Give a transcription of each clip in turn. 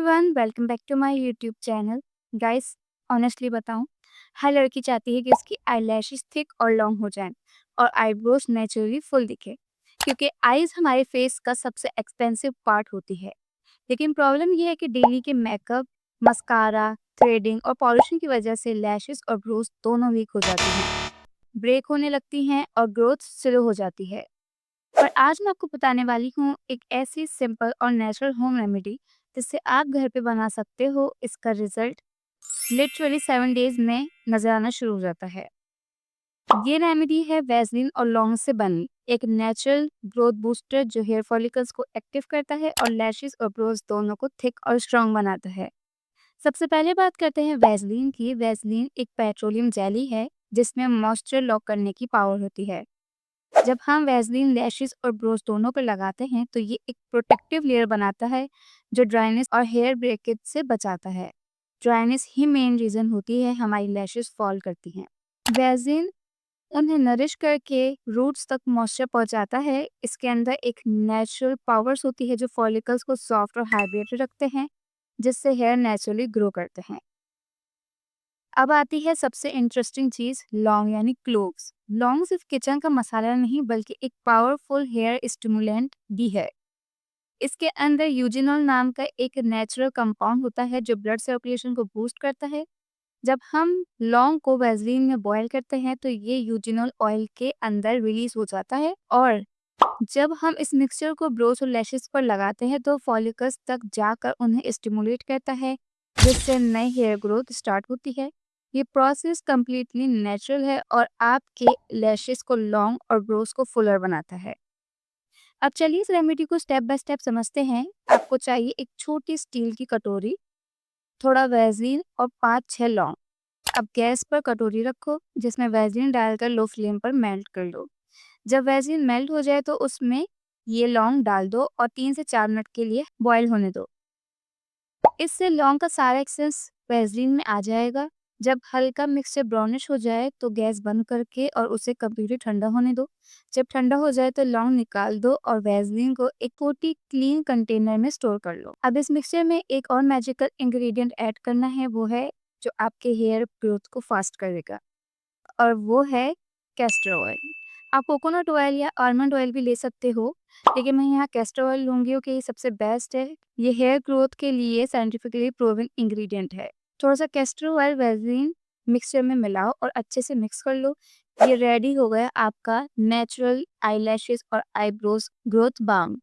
Everyone, welcome back to my YouTube channel. Guys, honestly बताऊं, हर लड़की चाहती है कि उसकी आईलैशेस थिक और लॉन्ग हो जाएं और आईब्रोज नेचुरली फुल दिखे, क्योंकि आईज हमारे फेस का सबसे एक्सपेंसिव पार्ट होती है। लेकिन प्रॉब्लम यह है कि डेली के मेकअप, मस्कारा, थ्रेडिंग और पॉलिशिंग की वजह से लैशेस और ब्रोज दोनों वीक हो जाती हैं, ब्रेक होने लगती हैं और ग्रोथ स्लो हो जाती है। और आज मैं आपको बताने वाली हूँ एक ऐसी सिंपल और नेचुरल होम रेमेडी जिससे आप घर पे बना सकते हो। इसका रिजल्ट लिटरली 7 डेज में नजर आना शुरू हो जाता है। ये रेमेडी है वैसलीन और लौंग से बनी एक नेचुरल ग्रोथ बूस्टर जो हेयर फॉलिकल्स को एक्टिव करता है और लैशेस और ब्रोज दोनों को थिक और स्ट्रॉन्ग बनाता है। सबसे पहले बात करते हैं वैसलीन की। वैसलीन एक पेट्रोलियम जेली है जिसमें मॉइस्चर लॉक करने की पावर होती है। जब हम वैसलीन लैशेस और ब्रोज दोनों पर लगाते हैं तो ये एक प्रोटेक्टिव लेयर बनाता है जो ड्राइनेस और हेयर ब्रेकेज से बचाता है। ड्राइनेस ही मेन रीजन होती है हमारी लैशेस फॉल करती हैं। वैसलीन उन्हें नरिश करके रूट्स तक मॉइस्चर पहुंचाता है। इसके अंदर एक नेचुरल पावर्स होती है जो फॉलिकल्स को सॉफ्ट और हाइड्रेटेड रखते हैं, जिससे हेयर नेचुरली ग्रो करते हैं। अब आती है सबसे इंटरेस्टिंग चीज, लौंग यानी क्लोव्स। लौंग सिर्फ किचन का मसाला नहीं बल्कि एक पावरफुल हेयर स्टिमुलेंट भी है। इसके अंदर यूजिनॉल नाम का एक नेचुरल कंपाउंड होता है जो ब्लड सर्कुलेशन को बूस्ट करता है। जब हम लौंग को वैसलीन में बॉईल करते हैं तो ये यूजिनॉल ऑयल के अंदर रिलीज हो जाता है और जब हम इस मिक्सचर को ब्रोस और लैशेस पर लगाते हैं तो फॉलिकल्स तक जाकर उन्हें स्टिमुलेट करता है, जिससे नई हेयर ग्रोथ स्टार्ट होती है। ये प्रोसेस कम्प्लीटली नेचुरल है और आपके लैशेस को लॉन्ग और ब्रोस को फुलर बनाता है। अब चलिए इस रेमेडी को स्टेप बाय स्टेप समझते हैं। आपको चाहिए एक छोटी स्टील की कटोरी, थोड़ा वैसलीन और 5-6 लौंग। अब गैस पर कटोरी रखो जिसमें वैसलीन डालकर लो फ्लेम पर मेल्ट कर लो। जब वैसलीन मेल्ट हो जाए तो उसमें ये लौंग डाल दो और 3 से 4 मिनट के लिए बॉईल होने दो। इससे लौंग का सारा एक्सेस वैसलीन में आ जाएगा। जब हल्का मिक्सचर ब्राउनिश हो जाए तो गैस बंद करके और उसे कम्प्लीटली ठंडा होने दो। जब ठंडा हो जाए तो लौंग निकाल दो और वैसलीन को एक छोटी क्लीन कंटेनर में स्टोर कर लो। अब इस मिक्सचर में एक और मैजिकल इंग्रेडिएंट ऐड करना है, वो है जो आपके हेयर ग्रोथ को फास्ट करेगा, और वो है कैस्टर ऑयल। आप कोकोनट ऑयल या आलमंड ऑयल भी ले सकते हो, लेकिन मैं यहाँ कैस्टर ऑयल लूंगी क्योंकि ये सबसे बेस्ट है। ये हेयर ग्रोथ के लिए साइंटिफिकली प्रूवन इंग्रेडिएंट है। थोड़ा सा कैस्टर ऑयल वैसलीन मिक्सचर में मिलाओ और अच्छे से मिक्स कर लो। ये रेडी हो गया आपका नेचुरल आईलैशेस और आईब्रोज ग्रोथ बाम।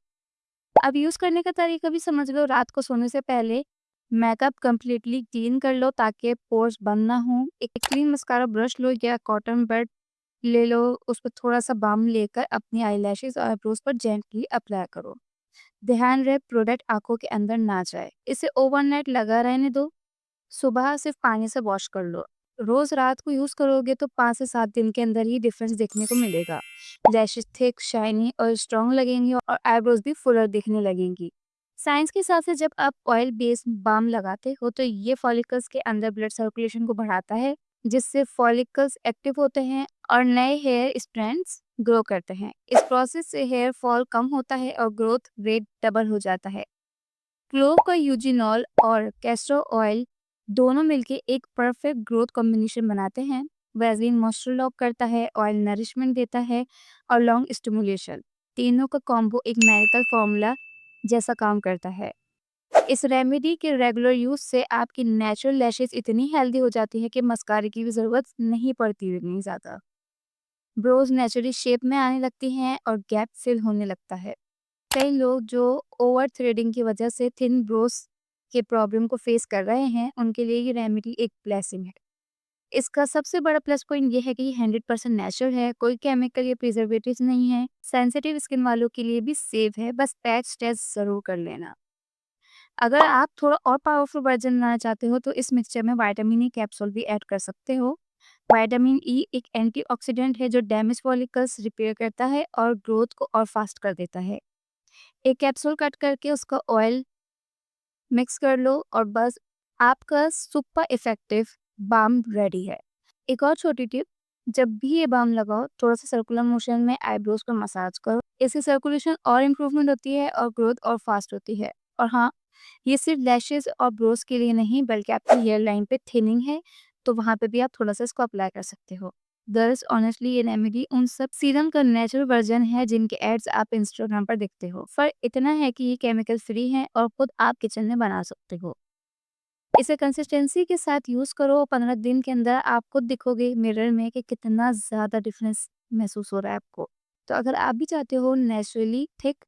अब यूज करने का तरीका भी समझ लो। रात को सोने से पहले मेकअप कंप्लीटली क्लीन कर लो ताकि पोर्स बंद ना हो। एक क्लीन मस्कारा ब्रश लो या कॉटन बड ले लो, उस पर थोड़ा सा बाम लेकर अपनी आईलैशेस और आईब्रोज पर जेंटली अप्लाई करो। ध्यान रहे प्रोडक्ट आंखों के अंदर ना जाए। इसे ओवरनाइट लगा रहने दो। सुबह सिर्फ पानी से वॉश कर लो। रोज रात को यूज करोगे तो 5 से 7 दिन के अंदर ही डिफरेंस देखने को मिलेगा। लैशेस थिक, शाइनी और स्ट्रॉन्ग लगेंगी और आईब्रोज भी फुलर दिखने लगेंगी। साइंस के हिसाब से जब आप ऑयल बेस्ड बाम लगाते हो तो ये फॉलिकल्स के अंदर ब्लड सर्कुलेशन को बढ़ाता है, जिससे फॉलिकल्स एक्टिव होते हैं और नए हेयर स्ट्रैंड्स ग्रो करते हैं। इस प्रोसेस से हेयर फॉल कम होता है और ग्रोथ रेट डबल हो जाता है। क्लोव का यूजिनॉल और कैस्टर ऑयल दोनों मिलके एक परफेक्ट ग्रोथ कॉम्बिनेशन बनाते हैं। वैसलीन मॉइस्चर लॉक करता है, ऑयल नरिशमेंट देता है और लॉन्ग स्टिमुलेशन, तीनों का कॉम्बो एक मैजिकल फॉर्मूला जैसा काम करता है। इस रेमेडी के रेगुलर यूज से आपकी नेचुरल लैशेस इतनी हेल्दी हो जाती है कि मस्कारे की भी जरूरत नहीं पड़ती इतनी ज्यादा। ब्रोज नेचुरली शेप में आने लगती हैं और गैप फिल होने लगता है। कई लोग जो ओवर थ्रेडिंग की वजह से थिन ब्रोज के प्रॉब्लम को फेस कर रहे हैं, उनके लिए ये रेमेडी एक ब्लेसिंग है। इसका सबसे बड़ा प्लस पॉइंट ये है कि ये 100% नेचुरल है, कोई केमिकल या प्रिजर्वेटिव नहीं है। सेंसिटिव स्किन वालों के लिए भी सेफ है, बस पैच टेस्ट जरूर कर लेना। अगर आप थोड़ा और पावरफुल वर्जन बनाना चाहते हो तो इस मिक्सचर में विटामिन ई कैप्सूल भी ऐड कर सकते हो। विटामिन ई एक एंटीऑक्सीडेंट है जो डैमेज फॉलिकल्स रिपेयर करता है और ग्रोथ को और फास्ट कर देता है। एक कैप्सूल कट करके उसका ऑयल मिक्स कर लो और बस आपका सुपर इफेक्टिव बाम रेडी है। एक और छोटी टिप, जब भी ये बाम लगाओ थोड़ा सा सर्कुलर मोशन में आईब्रोज को मसाज करो। इससे सर्कुलेशन और इम्प्रूवमेंट होती है और ग्रोथ और फास्ट होती है। और हाँ, ये सिर्फ लैशेज़ और ब्रोज के लिए नहीं बल्कि आपकी हेयर लाइन पे थिनिंग है, तो वहाँ पे भी आप थोड़ा-सा इसको अप्लाई कर सकते हो। दरअसल ऑनेस्टली ये रेमेडी उन सब सीरम का नेचुरल वर्जन है जिनके एड्स आप इंस्टाग्राम पर देखते हो। फ़र्क इतना है कि ये केमिकल फ्री है और खुद आप किचन में बना सकते हो। इसे कंसिस्टेंसी के साथ यूज़ करो, 15 दिन के अंदर आप खुद दिखोगे मिरर में कि कितना ज़्यादा डिफरेंस महसूस हो रहा है आपको। तो अगर आप भी चाहते हो नेचुरली थिक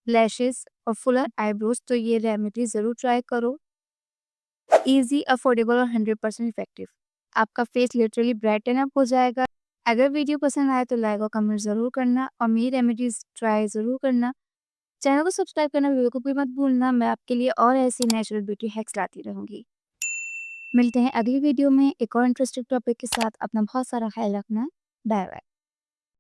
लैशेज़ और फुलर आईब्रोज तो ये रेमेडी ज़रूर ट्राई करो। ईज़ी, अफोर्डेबल और 100% इफेक्टिव। आपका फेस लिटरली ब्राइटन अप हो जाएगा। अगर वीडियो पसंद आए तो लाइक और कमेंट ज़रूर करना और मेरी रेमेडीज़ ट्राई ज़रूर करना। चैनल को सब्सक्राइब करना बिल्कुल भी मत भूलना। मैं आपके लिए और ऐसी नेचुरल ब्यूटी हैक्स लाती रहूँगी। मिलते हैं अगली वीडियो में एक और इंटरेस्टिंग टॉपिक के साथ। अपना बहुत सारा ख्याल रखना। Bye bye.